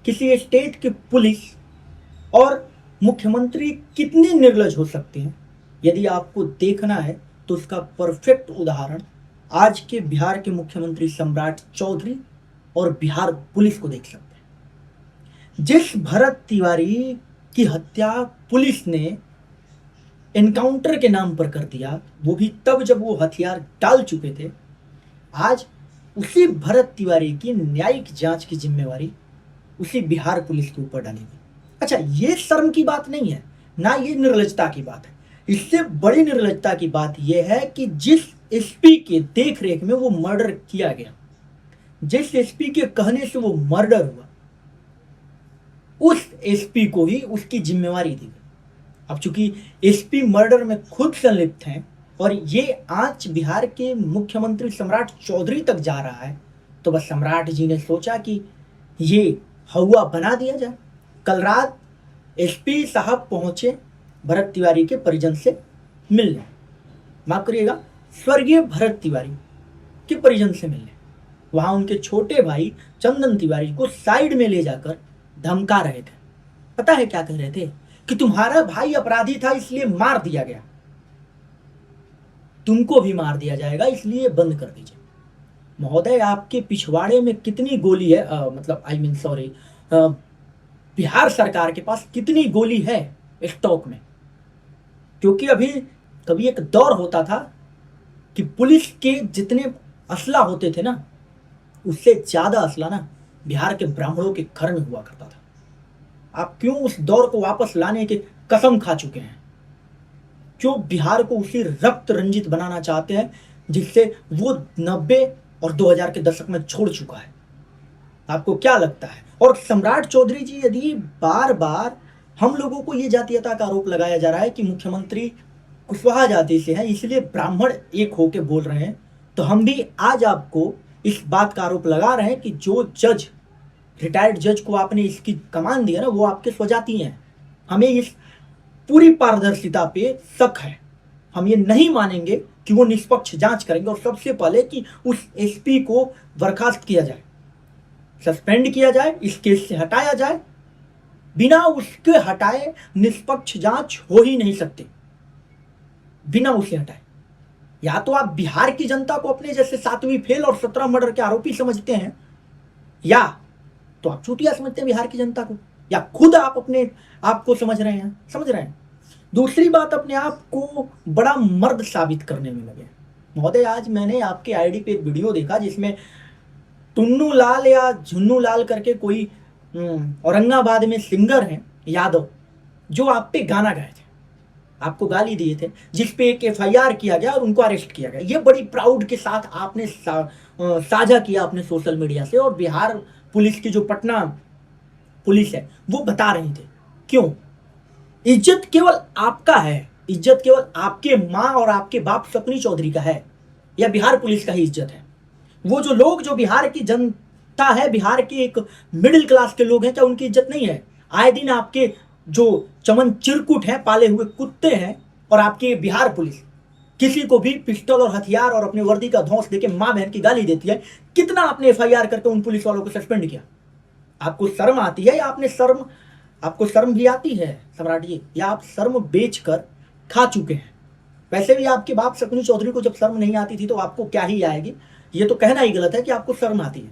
किसी स्टेट की पुलिस और मुख्यमंत्री कितने निर्लज हो सकते हैं, यदि आपको देखना है तो उसका परफेक्ट उदाहरण आज के बिहार के मुख्यमंत्री सम्राट चौधरी और बिहार पुलिस को देख सकते हैं। जिस भरत तिवारी की हत्या पुलिस ने एनकाउंटर के नाम पर कर दिया, वो भी तब जब वो हथियार डाल चुके थे, आज उसी भरत तिवारी की न्यायिक जांच की जिम्मेवारी उसी बिहार पुलिस के ऊपर डाली गई। अच्छा, ये शर्म की बात नहीं है, ना ये निर्लजता की बात है। इससे बड़ी निर्लजता की बात यह है कि जिस एसपी के देख रेख में वो मर्डर किया गया, जिस एसपी के कहने से वो मर्डर हुआ, उस एसपी को ही उसकी जिम्मेवारी दी गई। अब चूंकि एसपी मर्डर में खुद संलिप्त हैं और ये आंच बिहार के मुख्यमंत्री सम्राट चौधरी तक जा रहा है, तो बस सम्राट जी ने सोचा कि ये हवा बना दिया जाए। कल रात एसपी साहब पहुंचे भरत तिवारी के परिजन से मिलने, माफ करिएगा, स्वर्गीय भरत तिवारी के परिजन से मिलने। वहां उनके छोटे भाई चंदन तिवारी को साइड में ले जाकर धमका रहे थे। पता है क्या कह रहे थे? कि तुम्हारा भाई अपराधी था इसलिए मार दिया गया, तुमको भी मार दिया जाएगा, इसलिए बंद कर दीजिए। महोदय, आपके पिछवाड़े में कितनी गोली है, सॉरी, बिहार सरकार के पास कितनी गोली है स्टॉक में? क्योंकि अभी कभी एक दौर होता था कि पुलिस के जितने असला होते थे ना, उससे ज्यादा असला ना बिहार के ब्राह्मणों के घर में हुआ करता था। आप क्यों उस दौर को वापस लाने की कसम खा चुके हैं? क्यों बिहार को उसी रक्त रंजित बनाना चाहते हैं जिससे वो 90 और 2000 के दशक में छोड़ चुका है? आपको क्या लगता है? और सम्राट चौधरी जी, यदि बार बार हम लोगों को ये जातीयता का आरोप लगाया जा रहा है कि मुख्यमंत्री कुशवाहा जाति से है इसलिए ब्राह्मण एक होके बोल रहे हैं, तो हम भी आज आपको इस बात का आरोप लगा रहे हैं कि जो जज, रिटायर्ड जज को आपने इसकी कमान दिया ना, वो आपके स्वजाती हैं। हमें इस पूरी पारदर्शिता पे शक है। हम ये नहीं मानेंगे कि वो निष्पक्ष जांच करेंगे, और सबसे पहले कि उस एसपी को बर्खास्त किया जाए, सस्पेंड किया जाए, इस केस से हटाया जाए। बिना उसके हटाए निष्पक्ष जांच हो ही नहीं सकती, बिना उसे हटाए। या तो आप बिहार की जनता को अपने जैसे 7वीं फेल और 17 मर्डर के आरोपी समझते हैं, या तो आप चूतिया समझते हैं बिहार की जनता को, या खुद आप अपने आप को समझ रहे हैं। दूसरी बात, अपने आप को बड़ा मर्द साबित करने में लगे। महोदय, आज मैंने आपके आईडी पे एक वीडियो देखा जिसमें टुन्नू लाल या झुन्नू लाल करके कोई औरंगाबाद में सिंगर हैं यादव, जो आप पे गाना गाए थे, आपको गाली दिए थे, जिसपे एक एफआईआर किया गया और उनको अरेस्ट किया गया। ये बड़ी प्राउड के साथ आपने साझा किया अपने सोशल मीडिया से, और बिहार पुलिस की जो पटना पुलिस है वो बता रही थे। क्यों? इज्जत केवल आपका है, इज्जत केवल आपके माँ और आपके बाप सपनी चौधरी का है, या बिहार पुलिस का ही इज्जत है? वो जो लोग, जो बिहार की जनता है, बिहार के एक मिडिल क्लास के लोग हैं, क्या उनकी इज्जत नहीं है? आए दिन आपके जो चमन चिरकुट हैं, पाले हुए कुत्ते हैं, और आपकी बिहार पुलिस किसी को भी पिस्टल और हथियार और अपने वर्दी का धौंस देके माँ बहन की गाली देती है। कितना आपने एफआईआर करके उन पुलिस वालों को सस्पेंड किया? आपको शर्म आती है, या आपको शर्म भी आती है सम्राट जी, या आप शर्म बेच कर खा चुके हैं? वैसे भी आपके बाप सपनी चौधरी को जब शर्म नहीं आती थी तो आपको क्या ही आएगी? ये तो कहना ही गलत है कि आपको शर्म आती है,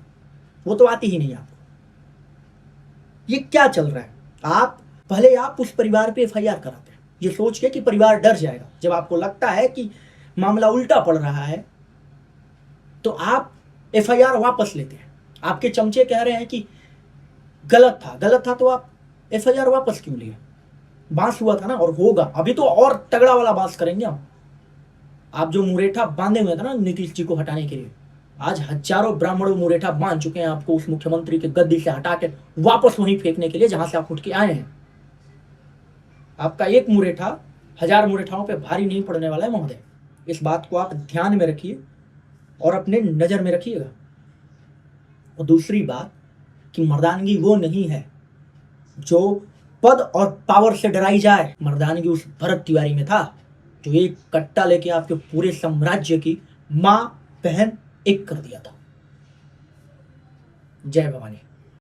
वो तो आती ही नहीं आपको। ये क्या चल रहा है? आप उस परिवार पे एफआईआर कराते हैं ये सोच के कि परिवार डर जाएगा। जब आपको लगता है कि मामला उल्टा पड़ रहा है तो आप एफआईआर वापस लेते हैं। आपके चमचे कह रहे हैं कि गलत था तो आप एफआईआर वापस क्यों लिए? बांस हुआ था ना, और होगा, अभी तो और तगड़ा वाला बांस करेंगे हम। आप जो मुरेठा बांधे हुए थे ना नीतीश जी को हटाने के लिए, आज हजारों ब्राह्मणों मुरेठा बांध चुके हैं आपको उस मुख्यमंत्री के गद्दी से हटा के वापस वहीं फेंकने के लिए जहां से आप उठ के आए हैं। आपका एक मुरेठा 1000 मुरेठाओं पे भारी नहीं पड़ने वाला है महोदय। इस बात को आप ध्यान में रखिए और अपने नजर में रखिएगा। और दूसरी बात कि मर्दानगी वो नहीं है जो पद और पावर से डराई जाए। मर्दानगी उस भरत तिवारी में था जो एक कट्टा लेके आपके पूरे साम्राज्य की मां बहन एक कर दिया था। जय भवानी।